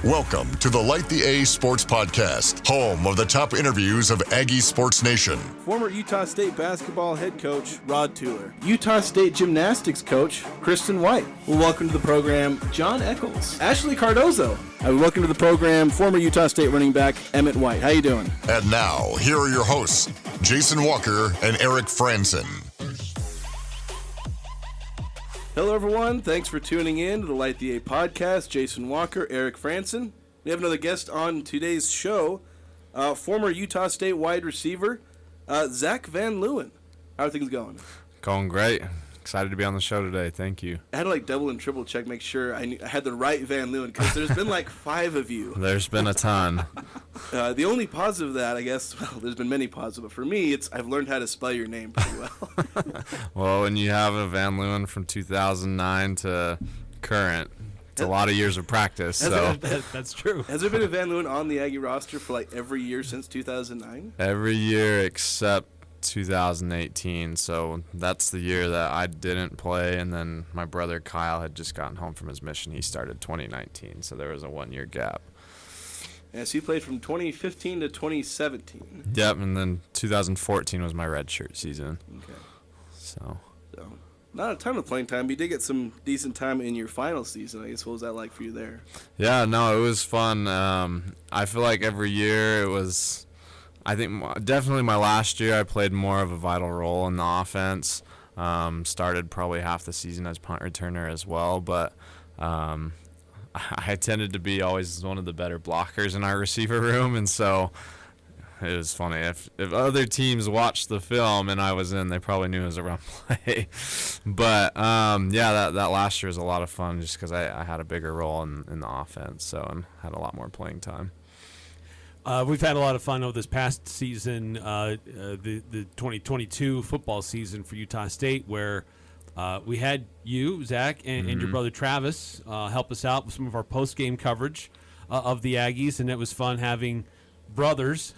Welcome to the Light the A Sports Podcast, home of the top interviews of Aggie Sports Nation. Former Utah State basketball head coach Rod Tueller. Utah State gymnastics coach Kristen White. Well, welcome to the program, John Eccles. Ashley Cardozo. Welcome to the program, former Utah State running back Emmett White. How you doing? And now, here are your hosts, Jason Walker and Eric Frandsen. Hello, everyone. Thanks for tuning in to the Light the A podcast. Jason Walker, Eric Frandsen. We have another guest on today's show, former Utah State wide receiver, Zach Van Leeuwen. How are things going? Going great. Excited to be on the show today. Thank you. I had to double and triple check, make sure I had the right Van Leeuwen, because there's been 5 of you. There's been a ton. The only positive of that, I guess, well, there's been many positive, but for me, I've learned how to spell your name pretty well. Well, when you have a Van Leeuwen from 2009 to current, it's a lot of years of practice. That's true. Has there been a Van Leeuwen on the Aggie roster for every year since 2009? Every year except 2018, so that's the year that I didn't play, and then my brother Kyle had just gotten home from his mission. He started 2019, so there was a 1-year gap. Yeah, so you played from 2015 to 2017. Yep, and then 2014 was my redshirt season. Okay. So not a ton of playing time, but you did get some decent time in your final season, I guess. What was that like for you there? Yeah, no, it was fun. I feel like every year it was, I think definitely my last year I played more of a vital role in the offense. Started probably half the season as punt returner as well, but I tended to be always one of the better blockers in our receiver room, and so it was funny. If other teams watched the film and I was in, they probably knew it was a run play. But, yeah, that last year was a lot of fun just because I had a bigger role in the offense, and had a lot more playing time. We've had a lot of fun over this past season, the 2022 football season for Utah State, where we had you, Zach, and your brother Travis help us out with some of our post-game coverage of the Aggies, and it was fun having brothers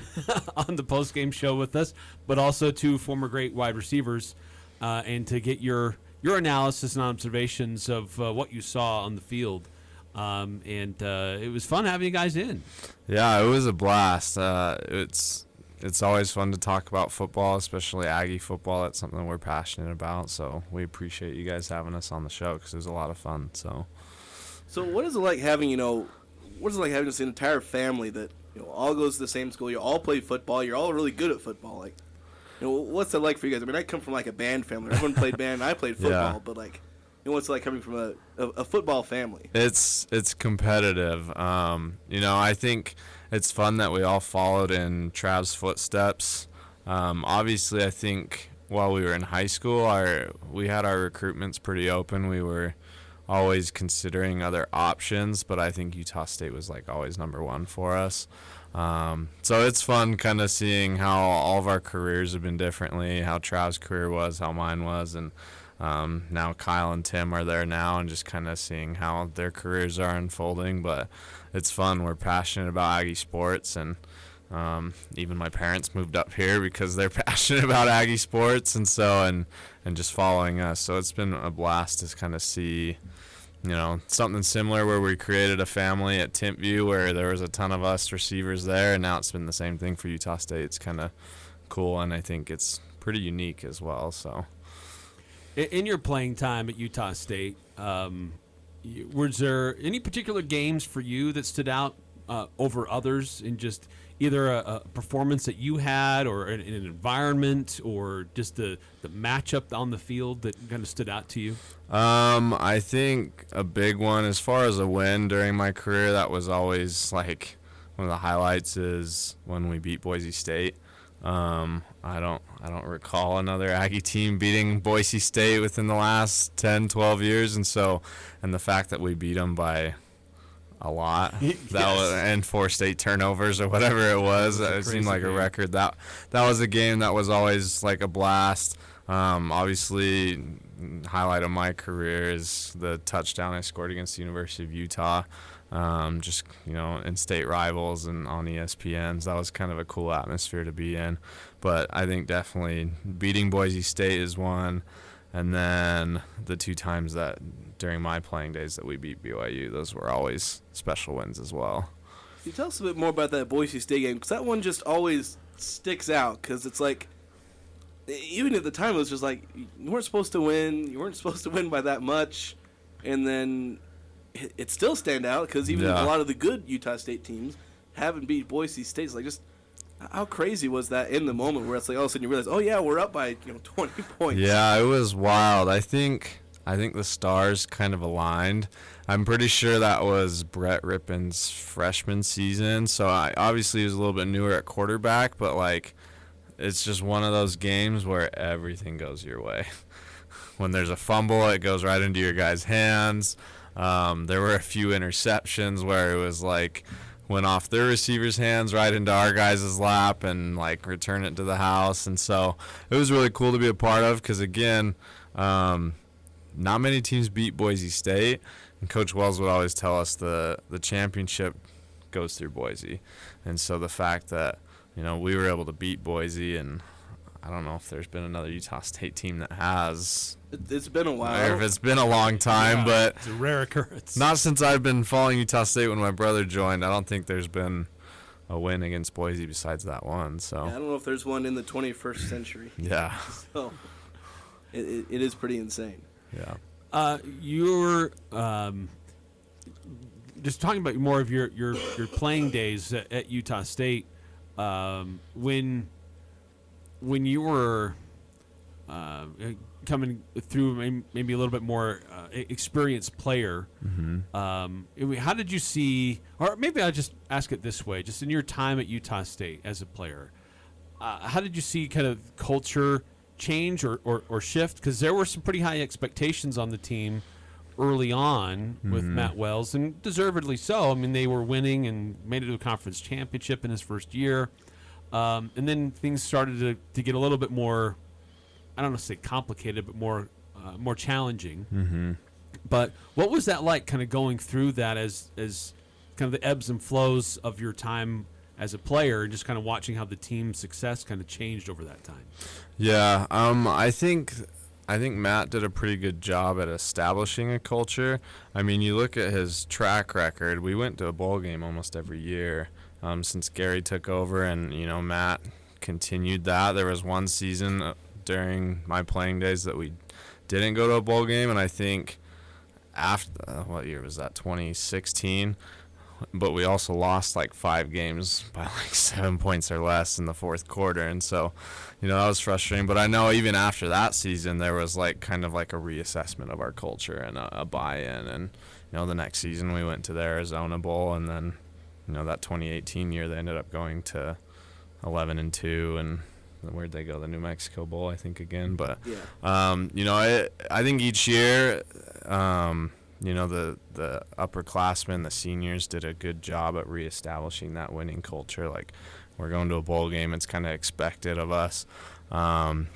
on the post-game show with us, but also 2 former great wide receivers, and to get your analysis and observations of what you saw on the field. And it was fun having you guys in. Yeah, it was a blast. It's always fun to talk about football, especially Aggie football. That's something we're passionate about, so we appreciate you guys having us on the show because it was a lot of fun. So what is it like having, this entire family that, all goes to the same school, you all play football, you're all really good at football? What's it like for you guys? I mean, I come from a band family. Everyone played band, and I played football, yeah. But what's it like coming from a football family? It's competitive. I think it's fun that we all followed in Trav's footsteps. Obviously, I think while we were in high school, we had our recruitments pretty open. We were always considering other options, but I think Utah State was always number one for us. So it's fun kind of seeing how all of our careers have been differently, how Trav's career was, how mine was, and now Kyle and Tim are there now, and just kind of seeing how their careers are unfolding. But it's fun. We're passionate about Aggie sports, and even my parents moved up here because they're passionate about Aggie sports, and just following us. So it's been a blast to kind of see, something similar where we created a family at Timpview where there was a ton of us receivers there, and now it's been the same thing for Utah State. It's kind of cool, and I think it's pretty unique as well. So. In your playing time at Utah State, was there any particular games for you that stood out over others in just either a performance that you had or an environment or just the matchup on the field that kind of stood out to you? I think a big one as far as a win during my career, that was always one of the highlights is when we beat Boise State. I don't recall another Aggie team beating Boise State within the last 10, 12 years, and the fact that we beat them by a lot, and 4 state turnovers or whatever it was, it seemed like a record. That was a game that was always a blast. Obviously, highlight of my career is the touchdown I scored against the University of Utah. In state rivals and on ESPNs. That was kind of a cool atmosphere to be in. But I think definitely beating Boise State is one. And then the 2 times that during my playing days that we beat BYU, those were always special wins as well. Can you tell us a bit more about that Boise State game? Because that one just always sticks out. Because it's like, even at the time, it was just like, you weren't supposed to win. You weren't supposed to win by that much. And then it still stand out because even a lot of the good Utah State teams haven't beat Boise State. It's like, just how crazy was that in the moment where it's like all of a sudden you realize, oh yeah, we're up by 20 points. Yeah, it was wild. I think the stars kind of aligned. I'm pretty sure that was Brett Rippon's freshman season, so obviously he was a little bit newer at quarterback, but like it's just one of those games where everything goes your way. When there's a fumble, it goes right into your guys' hands. There were a few interceptions where it was like went off their receiver's hands right into our guys' lap and like return it to the house. And so it was really cool to be a part of because, again, not many teams beat Boise State. And Coach Wells would always tell us the championship goes through Boise. And so the fact that, we were able to beat Boise, and I don't know if there's been another Utah State team that has. It's been a while. Or if it's been a long time, but it's a rare occurrence. Not since I've been following Utah State when my brother joined. I don't think there's been a win against Boise besides that one. So I don't know if there's one in the 21st century. Yeah. So it is pretty insane. Yeah. You're just talking about more of your playing days at Utah State. When you were coming through, maybe a little bit more experienced player, how did you see, or maybe I'll just ask it this way, just in your time at Utah State as a player, how did you see kind of culture change or shift? Because there were some pretty high expectations on the team early on with Matt Wells, and deservedly so. I mean, they were winning and made it to a conference championship in his first year. And then things started to get a little bit more, I don't want to say complicated, but more challenging. But what was that like, kind of going through that as kind of the ebbs and flows of your time as a player, and just kind of watching how the team's success kind of changed over that time? Yeah, I think Matt did a pretty good job at establishing a culture. I mean, you look at his track record. We went to a bowl game almost every year since Gary took over, and Matt continued that. There was one season during my playing days that we didn't go to a bowl game, and I think after what year was that? 2016. But we also lost like 5 games by like 7 points or less in the fourth quarter, and so that was frustrating. But I know even after that season there was like kind of like a reassessment of our culture and a buy-in, and the next season we went to the Arizona Bowl, and then that 2018 year they ended up going to 11-2, and where'd they go? The New Mexico Bowl, I think, again. But I think each year the upperclassmen, the seniors, did a good job at reestablishing that winning culture. Like, we're going to a bowl game, it's kind of expected of us. And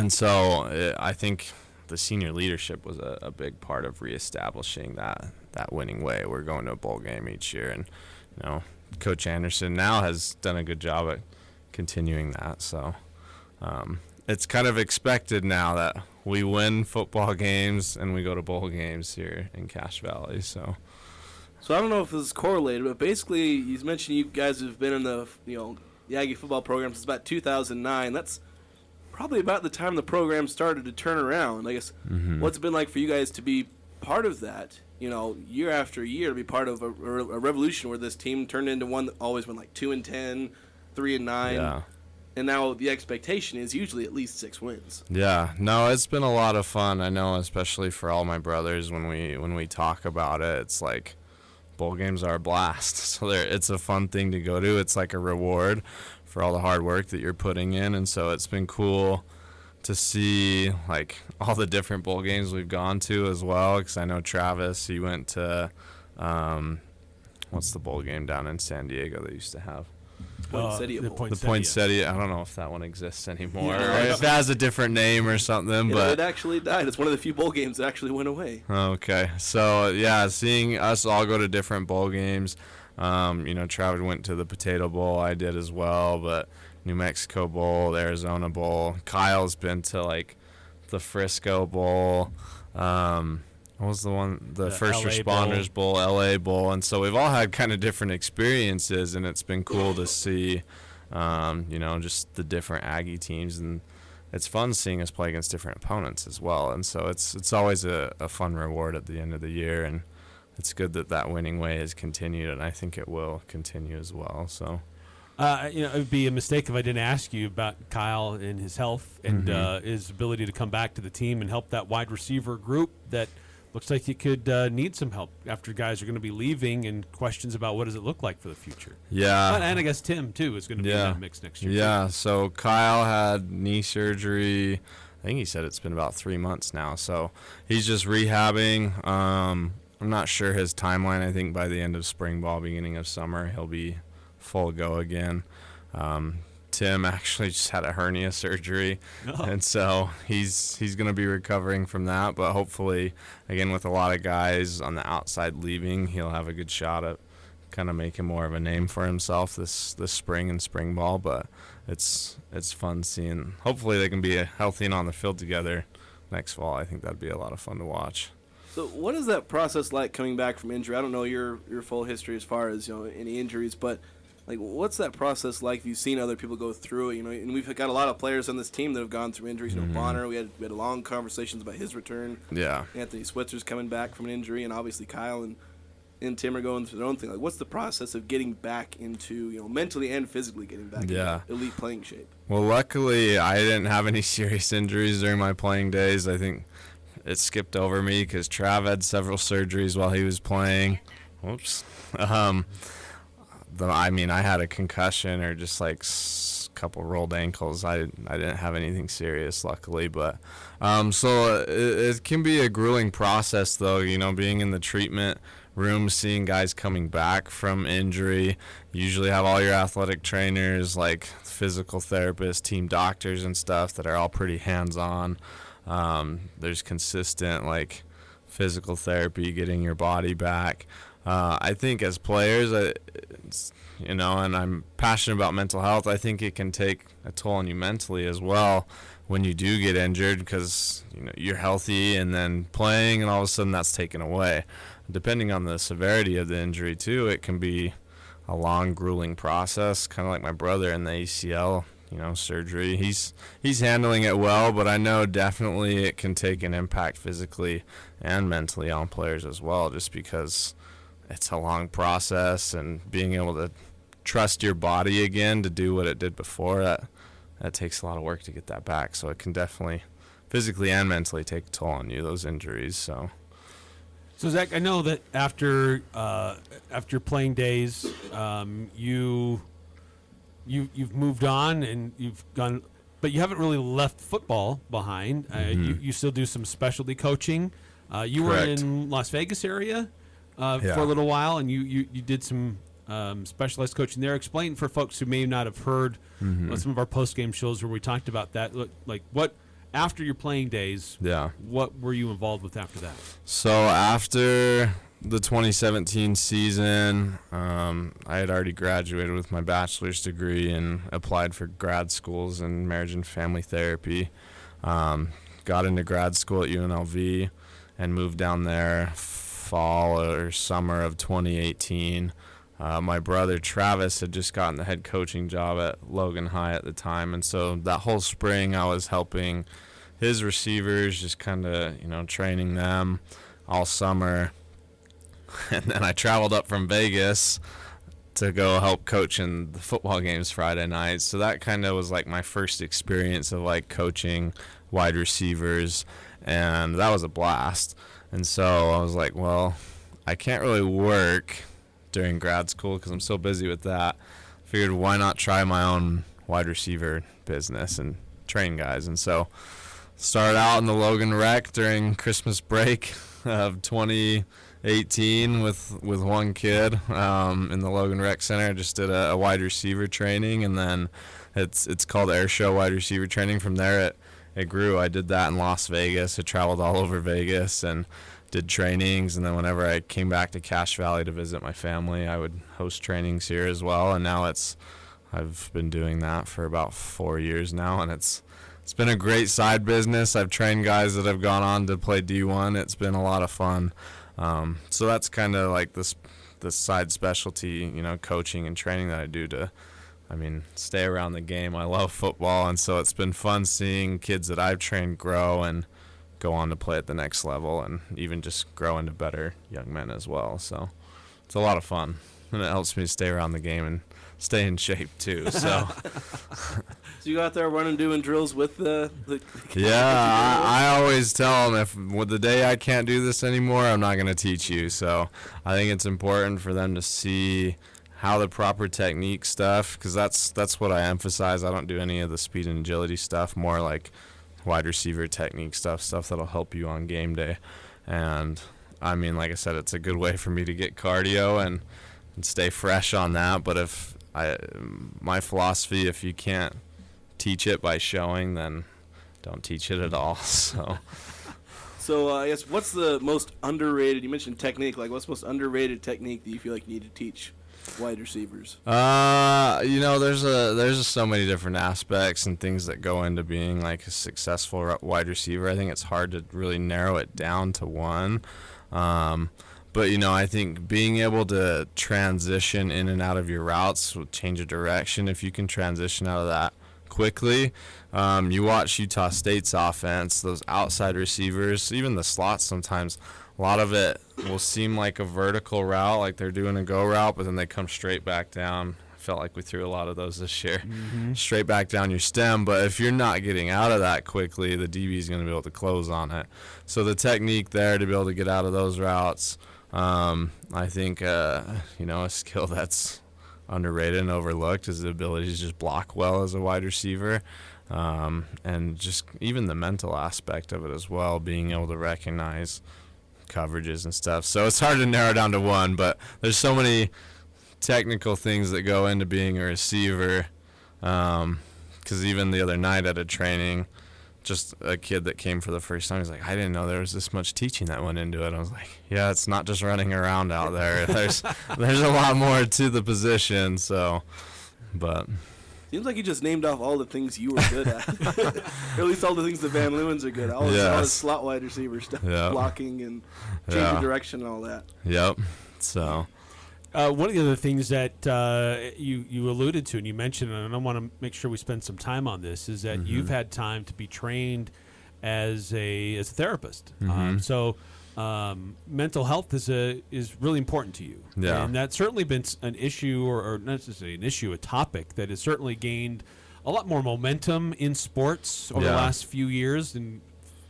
so I think the senior leadership was a big part of reestablishing that winning way. We're going to a bowl game each year, and Coach Anderson now has done a good job at continuing that. So it's kind of expected now that we win football games and we go to bowl games here in Cache Valley. So I don't know if this is correlated, but basically you mentioned you guys have been in the the Aggie football program since about 2009. That's probably about the time the program started to turn around. I guess what's it been like for you guys to be part of that? Year after year, to be part of a revolution where this team turned into one that always went like 2-10, 3-9. Yeah. And now the expectation is usually at least 6 wins. Yeah, no, it's been a lot of fun. I know, especially for all my brothers, when we talk about it, it's like bowl games are a blast. So it's a fun thing to go to. It's like a reward for all the hard work that you're putting in, and so it's been cool to see like all the different bowl games we've gone to as well. Because I know Travis, he went to what's the bowl game down in San Diego they used to have? The Poinsettia. I don't know if that one exists anymore, or if it has a different name or something. But it actually died. It's one of the few bowl games that actually went away. Okay, so yeah, seeing us all go to different bowl games. Travis went to the Potato Bowl. I did as well, but New Mexico Bowl, the Arizona Bowl. Kyle's been to like the Frisco Bowl. What was the one? The First LA Responders Bowl, LA Bowl. And so we've all had kind of different experiences, and it's been cool to see, just the different Aggie teams. And it's fun seeing us play against different opponents as well. And so it's always a fun reward at the end of the year. And it's good that winning way has continued, and I think it will continue as well. So. It would be a mistake if I didn't ask you about Kyle and his health and his ability to come back to the team and help that wide receiver group that looks like it could need some help after guys are going to be leaving, and questions about what does it look like for the future. Yeah. And I guess Tim, too, is going to be in that mix next year. Yeah, so Kyle had knee surgery. I think he said it's been about 3 months now. So he's just rehabbing. I'm not sure his timeline. I think by the end of spring ball, beginning of summer, he'll be full go again. Tim actually just had a hernia surgery, and so he's going to be recovering from that. But hopefully, again, with a lot of guys on the outside leaving, he'll have a good shot at kind of making more of a name for himself this spring and spring ball. But it's fun seeing. Hopefully, they can be healthy and on the field together next fall. I think that'd be a lot of fun to watch. So what is that process like coming back from injury? I don't know your full history as far as any injuries, but like, what's that process like? If you've seen other people go through it, and we've got a lot of players on this team that have gone through injuries. Bonner, we had long conversations about his return. Yeah. Anthony Switzer's coming back from an injury, and obviously Kyle and Tim are going through their own thing. Like, what's the process of getting back into, mentally and physically getting back into elite playing shape? Well, luckily, I didn't have any serious injuries during my playing days. I think it skipped over me because Trav had several surgeries while he was playing. Whoops. I had a concussion or just like a couple rolled ankles. I didn't have anything serious, luckily. But so it can be a grueling process, though. Being in the treatment room, seeing guys coming back from injury. You usually have all your athletic trainers, like physical therapists, team doctors, and stuff that are all pretty hands-on. There's consistent like physical therapy, getting your body back. I think as players, and I'm passionate about mental health, I think it can take a toll on you mentally as well when you do get injured, because you're healthy and then playing, and all of a sudden that's taken away. Depending on the severity of the injury too, it can be a long, grueling process, kind of like my brother in the ACL surgery. He's handling it well, but I know definitely it can take an impact physically and mentally on players as well, just because it's a long process, and being able to trust your body again to do what it did before, that takes a lot of work to get that back. So it can definitely physically and mentally take a toll on you, those injuries. So Zach, I know that after playing days, you've moved on and you've gone, but you haven't really left football behind. You still do some specialty coaching. You were in Las Vegas area for a little while, and you did some specialized coaching there. Explain for folks who may not have heard some of our post-game shows where we talked about that. Like, what after your playing days, what were you involved with after that? So after the 2017 season, I had already graduated with my bachelor's degree and applied for grad schools in marriage and family therapy. Got into grad school at UNLV and moved down there fall or summer of 2018. My brother Travis had just gotten the head coaching job at Logan High at the time, and so that whole spring I was helping his receivers, just kind of training them all summer. And then I traveled up from Vegas to go help coach in the football games Friday nights. So that kind of was like my first experience of like coaching wide receivers, and that was a blast. And so I was like, well, I can't really work during grad school because I'm so busy with that. Figured why not try my own wide receiver business and train guys. And so started out in the Logan Rec during Christmas break of 2018 with one kid in the Logan Rec Center. I just did a wide receiver training, and then it's called Air Show Wide Receiver Training. From there it grew. I did that in Las Vegas. I traveled all over Vegas and did trainings, and then whenever I came back to Cache Valley to visit my family, I would host trainings here as well. And now I've been doing that for about 4 years now, and it's it's been a great side business. I've trained guys that have gone on to play D1. It's been a lot of fun. So that's kind of like this side specialty, coaching and training that I do to, stay around the game. I love football, and so it's been fun seeing kids that I've trained grow and go on to play at the next level and even just grow into better young men as well. So it's a lot of fun, and it helps me stay around the game and stay in shape too. So So you go out there running, doing drills with the yeah, I always tell them, if with the day I can't do this anymore, I'm not going to teach you. So I think it's important for them to see how the proper technique stuff, because that's what I emphasize. I don't do any of the speed and agility stuff, more like wide receiver technique stuff that'll help you on game day. And like I said, it's a good way for me to get cardio and stay fresh on that. But my philosophy, if you can't teach it by showing, then don't teach it at all. So I guess what's the most underrated, you mentioned technique, like what's the most underrated technique that you feel like you need to teach wide receivers? There's so many different aspects and things that go into being like a successful wide receiver. I think it's hard to really narrow it down to one. But, I think being able to transition in and out of your routes will change of direction. If you can transition out of that quickly, you watch Utah State's offense, those outside receivers, even the slots sometimes, a lot of it will seem like a vertical route, like they're doing a go route, but then they come straight back down. I felt like we threw a lot of those this year. Straight back down your stem. But if you're not getting out of that quickly, the DB is going to be able to close on it. So the technique there to be able to get out of those routes, I think, a skill that's underrated and overlooked is the ability to just block well as a wide receiver, and just even the mental aspect of it as well, being able to recognize coverages and stuff. So it's hard to narrow down to one, but there's so many technical things that go into being a receiver, because even the other night at a training, just a kid that came for the first time, he's like, I didn't know there was this much teaching that went into it. I was like, yeah, it's not just running around out there. There's a lot more to the position. So, but seems like you just named off all the things you were good at, or at least all the things the Van Leeuwens are good at. All the slot wide receiver stuff, blocking and changing direction and all that. Yep. So. One of the other things that you alluded to and you mentioned, and I want to make sure we spend some time on this, is that you've had time to be trained as a therapist. So mental health is really important to you. Yeah. And that's certainly been an issue, or not necessarily an issue, a topic that has certainly gained a lot more momentum in sports over the last few years, and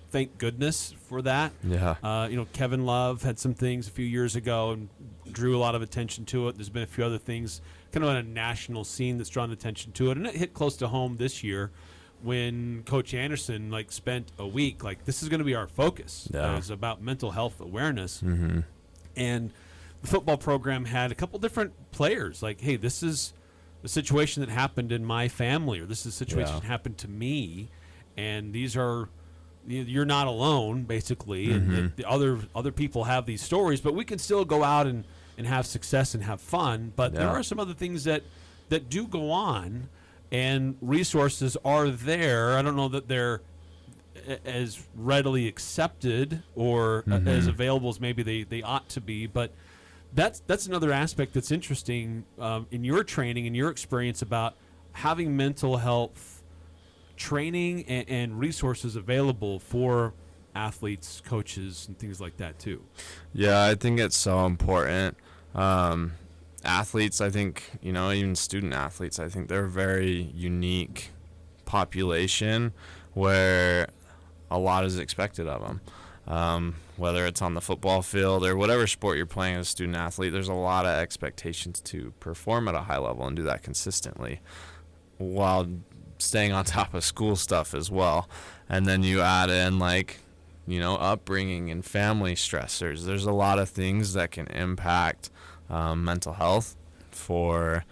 thank goodness for that. Yeah. Kevin Love had some things a few years ago and drew a lot of attention to it. There's been a few other things kind of on a national scene that's drawn attention to it. And it hit close to home this year when Coach Anderson spent a week this is going to be our focus. Yeah. It's about mental health awareness. And the football program had a couple different players hey, this is a situation that happened in my family, or this is a situation that happened to me, and these are, you're not alone, basically, and the other people have these stories, but we can still go out and have success and have fun. But there are some other things that do go on, and resources are there. I don't know that they're as readily accepted or as available as maybe they ought to be, but that's another aspect that's interesting in your training and your experience about having mental health training and resources available for athletes, coaches, and things like that too. Yeah, I think it's so important. Athletes, I think, even student athletes, I think they're a very unique population where a lot is expected of them. Whether it's on the football field or whatever sport you're playing as a student athlete, there's a lot of expectations to perform at a high level and do that consistently while staying on top of school stuff as well. And then you add in upbringing and family stressors. There's a lot of things that can impact mental health for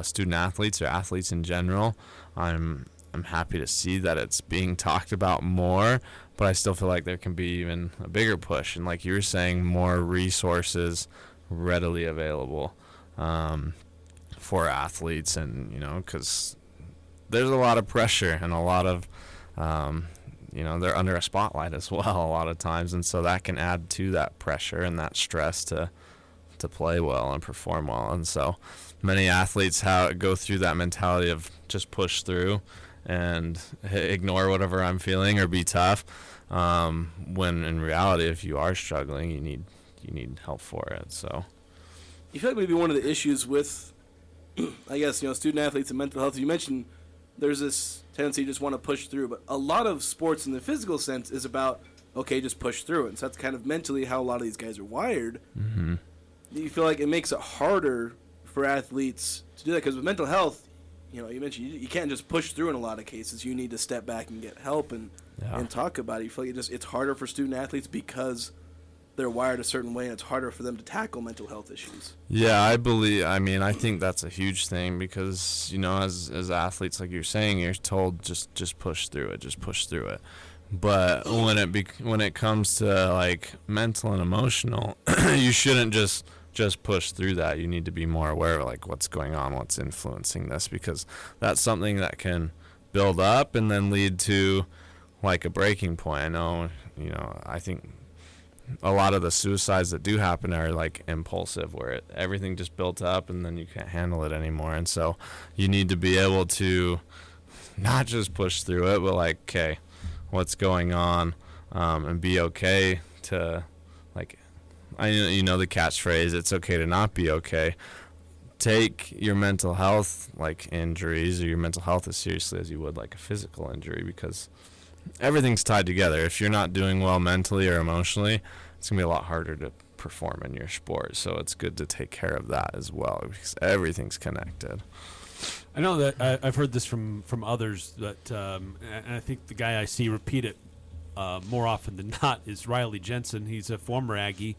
student athletes or athletes in general. I'm happy to see that it's being talked about more, but I still feel like there can be even a bigger push, and like you were saying, more resources readily available for athletes, and because there's a lot of pressure and a lot of they're under a spotlight as well a lot of times, and so that can add to that pressure and that stress to play well and perform well. And so many athletes go through that mentality of just push through and ignore whatever I'm feeling or be tough, when in reality, if you are struggling, you need help for it. So you feel like maybe one of the issues with, I guess, student athletes and mental health, you mentioned there's this tendency to just want to push through, but a lot of sports in the physical sense is about, okay, just push through it. And so that's kind of mentally how a lot of these guys are wired. Mm-hmm. Do you feel like it makes it harder for athletes to do that? Because with mental health, you mentioned you can't just push through in a lot of cases. You need to step back and get help and talk about it. You feel like it's harder for student athletes because they're wired a certain way, and it's harder for them to tackle mental health issues. Yeah, I think that's a huge thing because, as athletes, like you're saying, you're told just push through it. But when it comes to like mental and emotional, you shouldn't just push through that. You need to be more aware of like what's going on, what's influencing this, because that's something that can build up and then lead to like a breaking point. I know, I think a lot of the suicides that do happen are like impulsive, where everything just built up and then you can't handle it anymore. And so you need to be able to not just push through it, but like, okay, what's going on, and be okay to, like, the catchphrase, it's okay to not be okay. Take your mental health, like injuries, or your mental health as seriously as you would like a physical injury, because everything's tied together. If you're not doing well mentally or emotionally, it's going to be a lot harder to perform in your sport. So it's good to take care of that as well, because everything's connected. I know that I've heard this from others, that and I think the guy I see repeat it more often than not is Riley Jensen. He's a former Aggie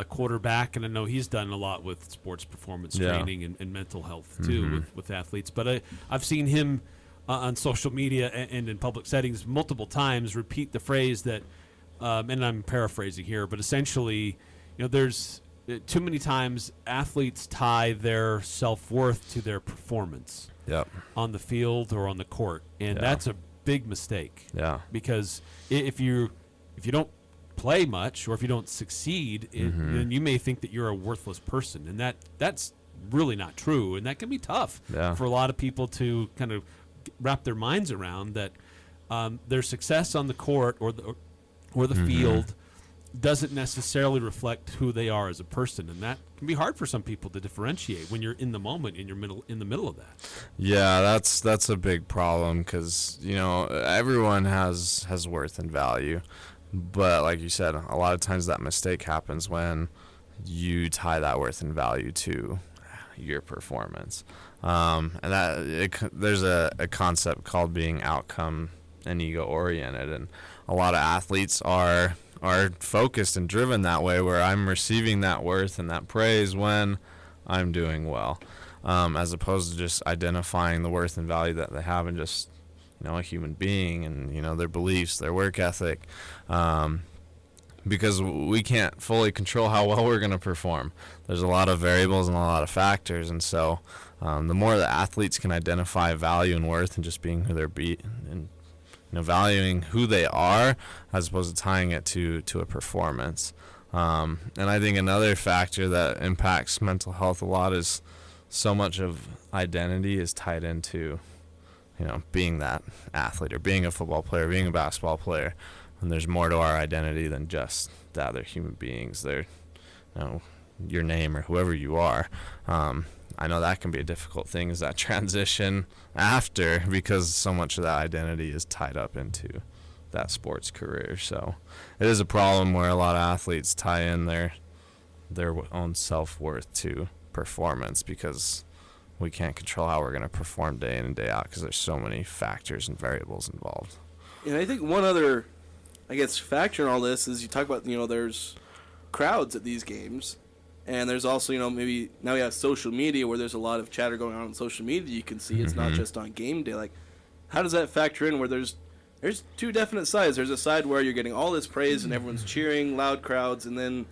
quarterback, and I know he's done a lot with sports performance training and mental health too with athletes. But I've seen him on social media and in public settings multiple times repeat the phrase that, and I'm paraphrasing here, but essentially, there's too many times athletes tie their self-worth to their performance on the field or on the court, and that's a big mistake. Yeah, because if you don't play much, or if you don't succeed, then you may think that you're a worthless person, and that's really not true, and that can be tough for a lot of people to kind of wrap their minds around, that their success on the court or the field doesn't necessarily reflect who they are as a person, and that can be hard for some people to differentiate when you're in the moment, in the middle of that. Yeah, that's a big problem, because everyone has worth and value, but like you said, a lot of times that mistake happens when you tie that worth and value to your performance, and there's a concept called being outcome and ego oriented, and a lot of athletes are focused and driven that way, where I'm receiving that worth and that praise when I'm doing well, as opposed to just identifying the worth and value that they have in just a human being, and their beliefs, their work ethic, because we can't fully control how well we're going to perform. There's a lot of variables and a lot of factors, and so the more that athletes can identify value and worth and just being who they're and valuing who they are, as opposed to tying it to a performance. And I think another factor that impacts mental health a lot is so much of identity is tied into, being that athlete, or being a football player, being a basketball player. And there's more to our identity than just that they're human beings. They're, your name or whoever you are. I know that can be a difficult thing, is that transition after, because so much of that identity is tied up into that sports career. So it is a problem where a lot of athletes tie in their own self-worth to performance, because we can't control how we're going to perform day in and day out, because there's so many factors and variables involved. And I think one other, factor in all this is you talk about, there's crowds at these games. And there's also, maybe now we have social media, where there's a lot of chatter going on social media. You can see it's not just on game day. Like, how does that factor in, where there's two definite sides? There's a side where you're getting all this praise and everyone's cheering, loud crowds, and then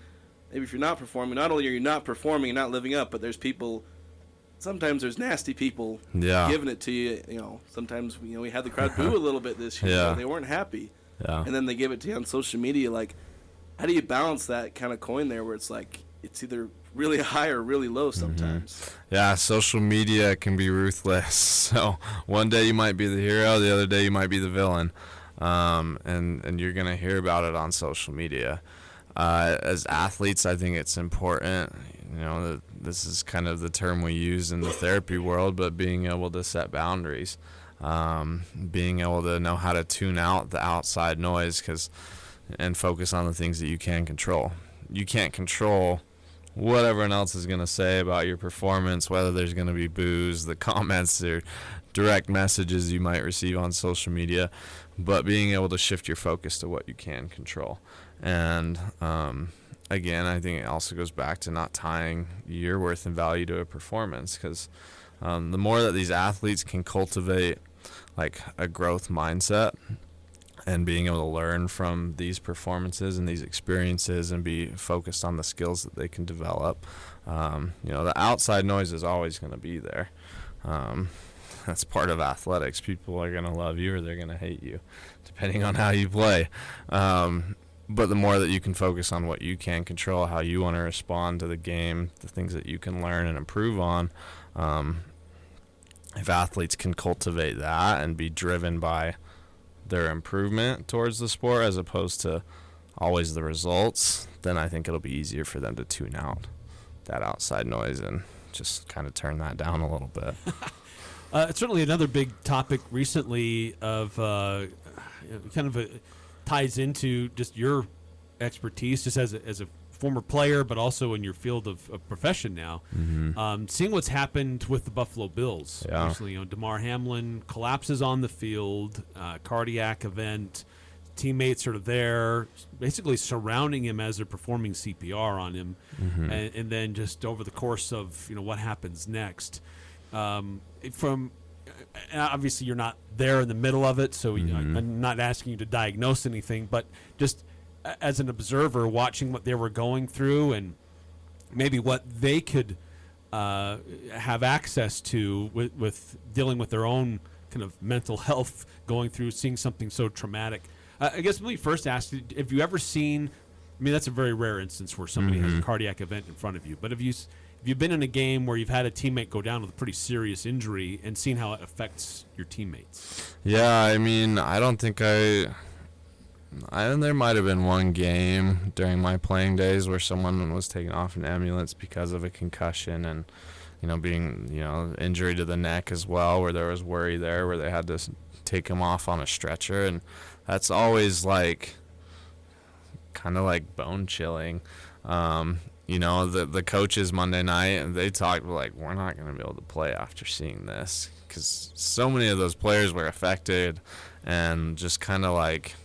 maybe if you're not performing, not only are you not performing and not living up, but there's people sometimes there's nasty people Yeah. giving it to you. Sometimes we had the crowd boo a little bit this year. Yeah. They weren't happy, Yeah. and then they give it to you on social media. Like, how do you balance that kind of coin there, where it's like it's either really high or really low sometimes? Yeah, social media can be ruthless. So one day you might be the hero, the other day you might be the villain, and you're gonna hear about it on social media. As athletes, I think it's important. That this is kind of the term we use in the therapy world, but being able to set boundaries, being able to know how to tune out the outside noise, and focus on the things that you can control. You can't control what everyone else is going to say about your performance, whether there's going to be boos, the comments, or direct messages you might receive on social media, but being able to shift your focus to what you can control. And again, I think it also goes back to not tying your worth and value to a performance, because the more that these athletes can cultivate like a growth mindset and being able to learn from these performances and these experiences and be focused on the skills that they can develop, the outside noise is always going to be there. That's part of athletics. People are going to love you or they're going to hate you, depending on how you play. But the more that you can focus on what you can control, how you want to respond to the game, the things that you can learn and improve on, if athletes can cultivate that and be driven by their improvement towards the sport as opposed to always the results, then I think it'll be easier for them to tune out that outside noise and just kind of turn that down a little bit. It's certainly another big topic recently of ties into just your expertise, just as a former player, but also in your field of profession now. Mm-hmm. Seeing what's happened with the Buffalo Bills. Yeah. Recently, Damar Hamlin collapses on the field, cardiac event. Teammates are there, basically surrounding him as they're performing CPR on him, Mm-hmm. and then just over the course of what happens next. Obviously, you're not there in the middle of it, so Mm-hmm. I'm not asking you to diagnose anything, but just as an observer, watching what they were going through and maybe what they could have access to with dealing with their own kind of mental health, going through seeing something so traumatic. I guess let me first ask you, have you ever seen, that's a very rare instance where somebody has a cardiac event in front of you, but have you been in a game where you've had a teammate go down with a pretty serious injury and seen how it affects your teammates? Yeah, I don't think there might have been one game during my playing days where someone was taken off an ambulance because of a concussion and, being, injury to the neck as well, where there was worry there, where they had to take him off on a stretcher. And that's always kind of like bone chilling. The coaches Monday night, they talked like, we're not going to be able to play after seeing this, because so many of those players were affected and just kind of like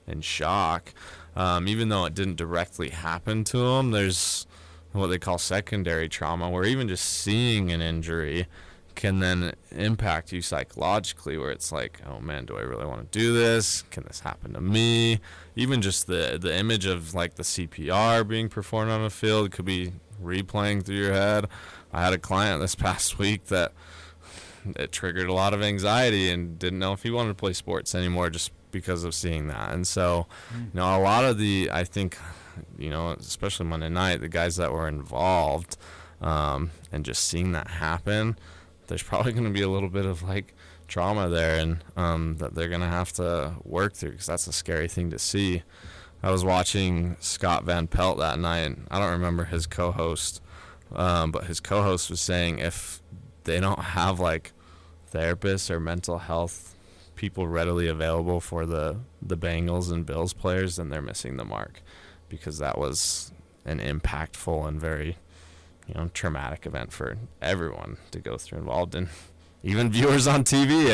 in shock. Even though it didn't directly happen to them, there's what they call secondary trauma, where even just seeing an injury can then impact you psychologically, where it's like, oh man, do I really want to do this? Can this happen to me? Even just the image of like the CPR being performed on a field could be replaying through your head. I had a client this past week that it triggered a lot of anxiety and didn't know if he wanted to play sports anymore just because of seeing that. And so, a lot of I think, especially Monday night, the guys that were involved, and just seeing that happen, there's probably going to be a little bit of like trauma there, and that they're going to have to work through, because that's a scary thing to see. I was watching Scott Van Pelt that night, and I don't remember his co-host, but his co-host was saying if they don't have like therapists or mental health people readily available for the Bengals and Bills players, then they're missing the mark, because that was an impactful and very traumatic event for everyone to go through involved, and even viewers on TV,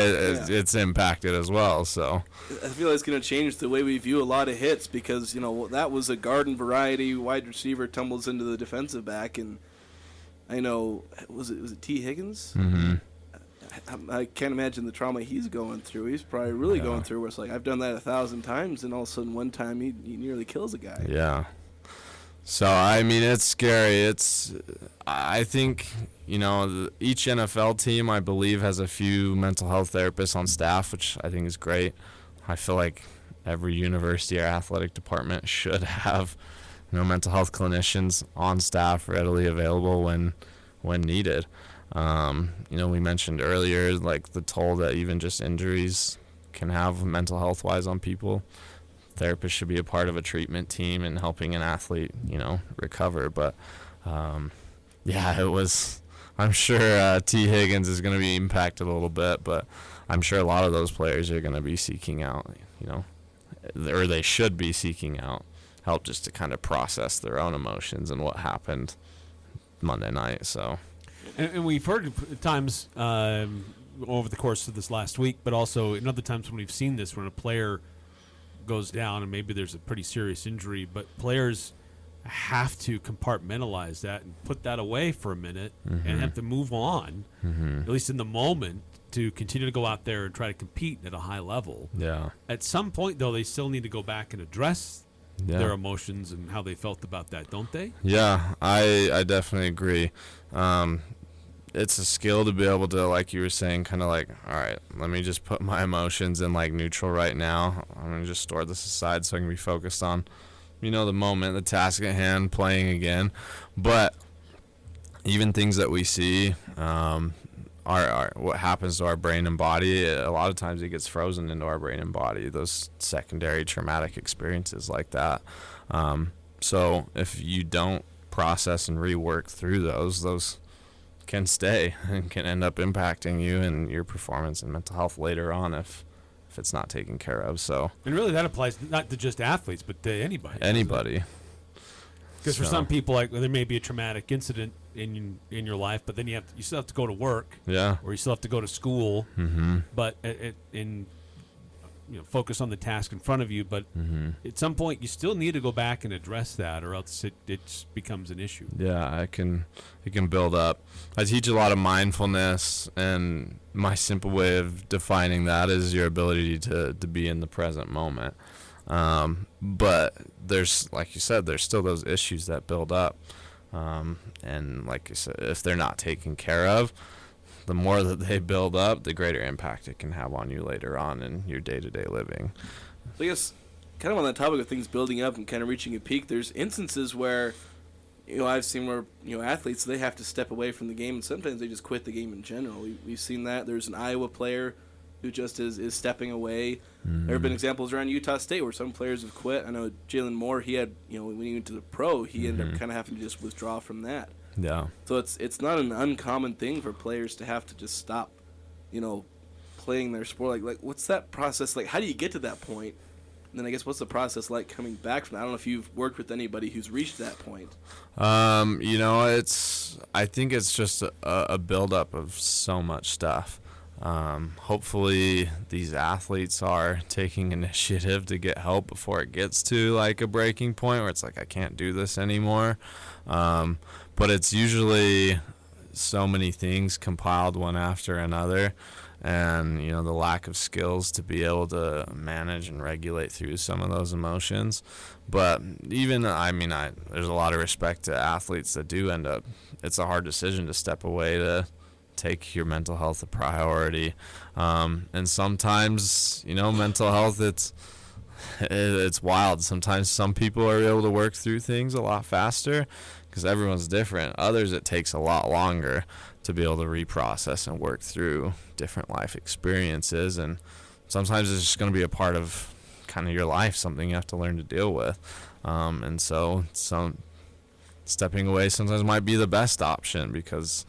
it's impacted as well. So I feel like it's going to change the way we view a lot of hits, because that was a garden variety wide receiver tumbles into the defensive back, and I know was it T. Higgins? Mm-hmm. I can't imagine the trauma he's going through. He's probably really going through where it's like, I've done that 1,000 times, and all of a sudden one time he nearly kills a guy. Yeah. So, it's scary. I think, each NFL team, I believe, has a few mental health therapists on staff, which I think is great. I feel like every university or athletic department should have, mental health clinicians on staff readily available when needed. We mentioned earlier, like, the toll that even just injuries can have mental health wise on people. Therapists should be a part of a treatment team and helping an athlete, recover. But it was, I'm sure T. Higgins is going to be impacted a little bit, but I'm sure a lot of those players are going to be seeking out, or they should be seeking out help just to kind of process their own emotions and what happened Monday night. So, and we've heard at times over the course of this last week, but also in other times when we've seen this, when a player goes down and maybe there's a pretty serious injury, but players have to compartmentalize that and put that away for a minute and have to move on, at least in the moment, to continue to go out there and try to compete at a high level. Yeah. At some point, though, they still need to go back and address their emotions and how they felt about that, don't they? Yeah, I definitely agree. It's a skill to be able to, like you were saying, kind of like, all right, let me just put my emotions in, like, neutral right now. I'm going to just store this aside so I can be focused on, the moment, the task at hand, playing again. But even things that we see are what happens to our brain and body. A lot of times it gets frozen into our brain and body, those secondary traumatic experiences like that. So if you don't process and rework through those can stay and can end up impacting you and your performance and mental health later on if it's not taken care of. So, and really that applies not to just athletes but to anybody. Because for some people, like, there may be a traumatic incident in your life, but then you still have to go to work, or you still have to go to school, but focus on the task in front of you. But at some point, you still need to go back and address that, or else it becomes an issue. Yeah, it can build up. I teach a lot of mindfulness, and my simple way of defining that is your ability to be in the present moment. But there's, like you said, there's still those issues that build up. And like you said, if they're not taken care of, the more that they build up, the greater impact it can have on you later on in your day-to-day living. So I guess kind of on that topic of things building up and kind of reaching a peak, there's instances where, I've seen where, athletes, they have to step away from the game, and sometimes they just quit the game in general. We've seen that. There's an Iowa player who just is stepping away. There have been examples around Utah State where some players have quit. I know Jalen Moore, he had, when he went to the pro, he ended up kind of having to just withdraw from that. Yeah. So it's not an uncommon thing for players to have to just stop, playing their sport. Like what's that process like? How do you get to that point? And then I guess what's the process like coming back from that? I don't know if you've worked with anybody who's reached that point. I think it's just a buildup of so much stuff. Hopefully these athletes are taking initiative to get help before it gets to like a breaking point where it's like, I can't do this anymore. But it's usually so many things compiled one after another, and the lack of skills to be able to manage and regulate through some of those emotions. But even there's a lot of respect to athletes that do end up, it's a hard decision to step away to take your mental health a priority. And sometimes, mental health, it's wild. Sometimes some people are able to work through things a lot faster because everyone's different. Others, it takes a lot longer to be able to reprocess and work through different life experiences. And sometimes it's just going to be a part of kind of your life, something you have to learn to deal with. And so stepping away sometimes might be the best option because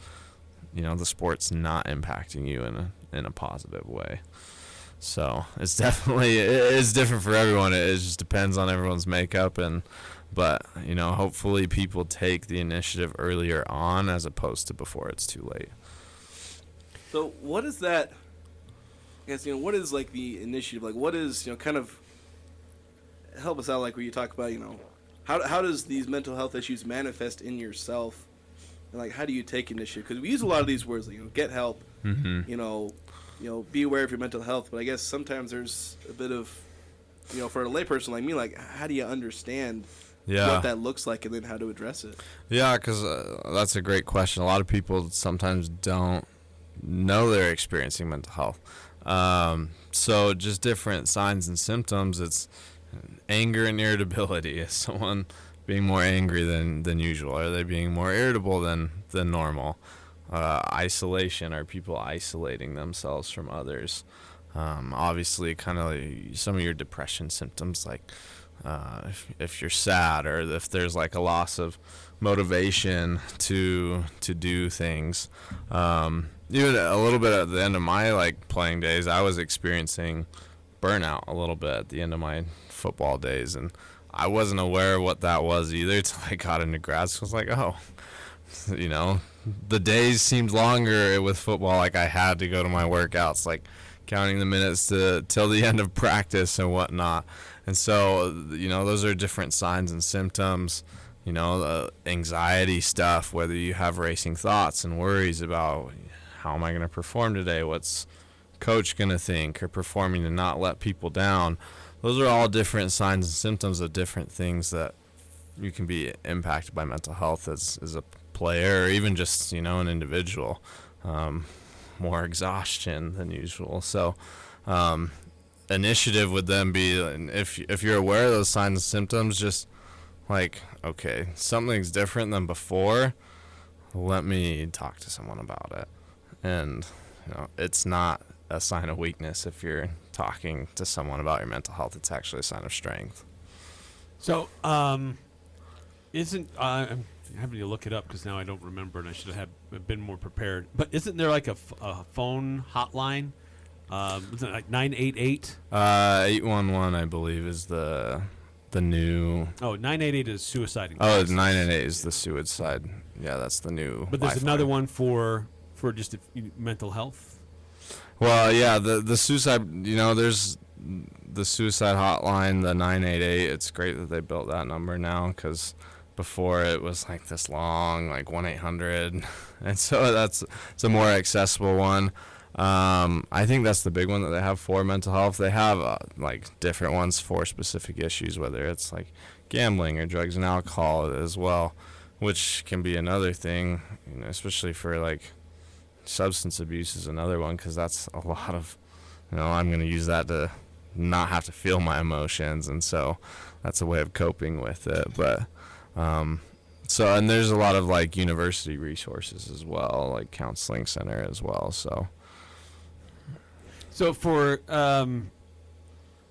the sport's not impacting you in a positive way. So it's different for everyone. It just depends on everyone's makeup, but hopefully people take the initiative earlier on as opposed to before it's too late. So what is that? I guess what is like the initiative? Like what is kind of help us out? Like where you talk about how does these mental health issues manifest in yourself? And like, how do you take initiative? Because we use a lot of these words, like, get help, be aware of your mental health. But I guess sometimes there's a bit of, for a layperson like me, like, how do you understand what that looks like and then how to address it. Yeah, because that's a great question. A lot of people sometimes don't know they're experiencing mental health. So just different signs and symptoms. It's anger and irritability. Is someone being more angry than usual? Are they being more irritable than normal? Isolation. Are people isolating themselves from others? Obviously, kind of like some of your depression symptoms, like if you're sad, or if there's like a loss of motivation to do things. Even a little bit at the end of my like playing days, I was experiencing burnout a little bit at the end of my football days, and I wasn't aware of what that was either till I got into grad school. I was like, oh, you know, the days seemed longer with football. Like I had to go to my workouts, like counting the minutes till the end of practice and whatnot. And so, you know, those are different signs and symptoms. You know, the anxiety stuff, whether you have racing thoughts and worries about how am I going to perform today, what's coach going to think, or performing to not let people down. Those are all different signs and symptoms of different things that you can be impacted by mental health as a player, or even just, you know, an individual. More exhaustion than usual. So initiative would then be, if you're aware of those signs and symptoms, just like, okay, something's different than before, let me talk to someone about it. And you know, it's not a sign of weakness if you're talking to someone about your mental health. It's actually a sign of strength. So isn't I'm having to look it up because now I don't remember, and I should have been more prepared. But isn't there like a phone hotline? Is it like 988? 811, I believe, is the new. Oh, 988 is suicide. Oh, 988 is the suicide. Yeah, that's the new. But there's lifeline. another one for just mental health. Well, yeah, the suicide. You know, there's the suicide hotline, the 988. It's great that they built that number now, because before it was like this long, like 1-800, and so it's a more accessible one. I think that's the big one that they have for mental health. They have like different ones for specific issues, whether it's like gambling or drugs and alcohol as well, which can be another thing, you know, especially for like substance abuse is another one, because that's a lot of, you know, I'm going to use that to not have to feel my emotions, and so that's a way of coping with it. But so, and there's a lot of like university resources as well, like counseling center as well. So for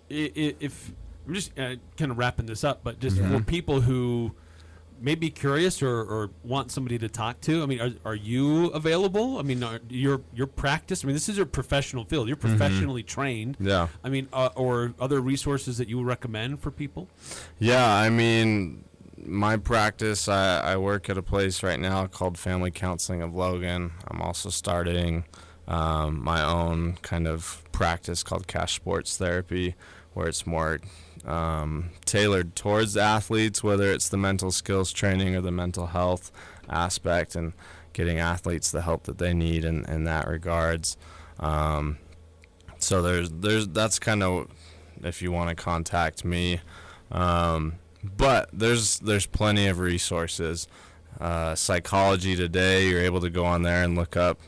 if I'm just kind of wrapping this up, but just for people who may be curious or want somebody to talk to, I mean, are you available? I mean, your practice, I mean, this is your professional field. You're professionally trained. Yeah. I mean, or other resources that you would recommend for people? Yeah, I mean, my practice, I work at a place right now called Family Counseling of Logan. I'm also starting my own kind of practice called Cash Sports Therapy, where it's more tailored towards athletes, whether it's the mental skills training or the mental health aspect, and getting athletes the help that they need in that regards. So there's that's kind of, if you want to contact me. But there's plenty of resources. Psychology Today, you're able to go on there and look up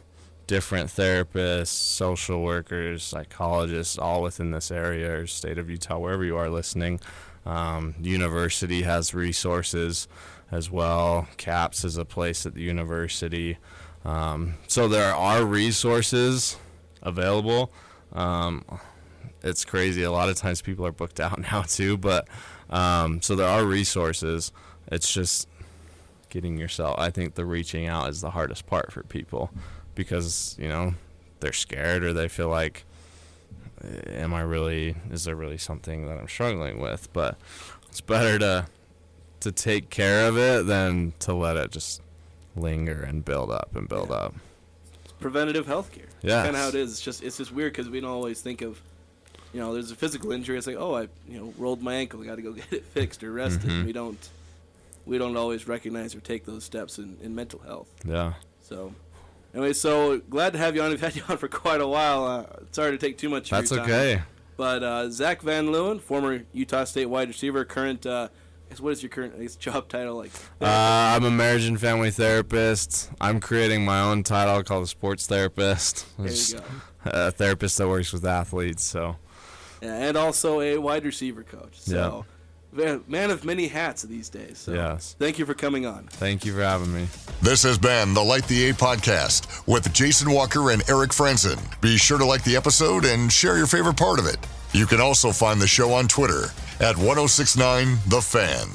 different therapists, social workers, psychologists, all within this area or state of Utah, wherever you are listening. The university has resources as well. CAPS is a place at the university. So there are resources available. It's crazy. A lot of times people are booked out now too, but so there are resources. It's just getting yourself, I think the reaching out is the hardest part for people, because, you know, they're scared, or they feel like, is there really something that I'm struggling with? But it's better to take care of it than to let it just linger and build up and build up. It's preventative health care. Yeah. Kind of how it is. It's just weird because we don't always think of, you know, there's a physical injury. It's like, oh, I rolled my ankle. I got to go get it fixed or rested. Mm-hmm. We don't always recognize or take those steps in mental health. Yeah. So, anyway, so glad to have you on. We've had you on for quite a while. Sorry to take too much of your time. That's okay. But Zach Van Leeuwen, former Utah State wide receiver, current What is your current job title like? I'm a marriage and family therapist. I'm creating my own title called a sports therapist. There you go. A therapist that works with athletes. So. Yeah, and also a wide receiver coach. So, man of many hats these days. So Yes. Thank you for coming on. Thank you for having me. This has been the Light the A podcast with Jason Walker and Eric Frandsen. Be sure to like the episode and share your favorite part of it. You can also find the show on Twitter at 1069 The Fan.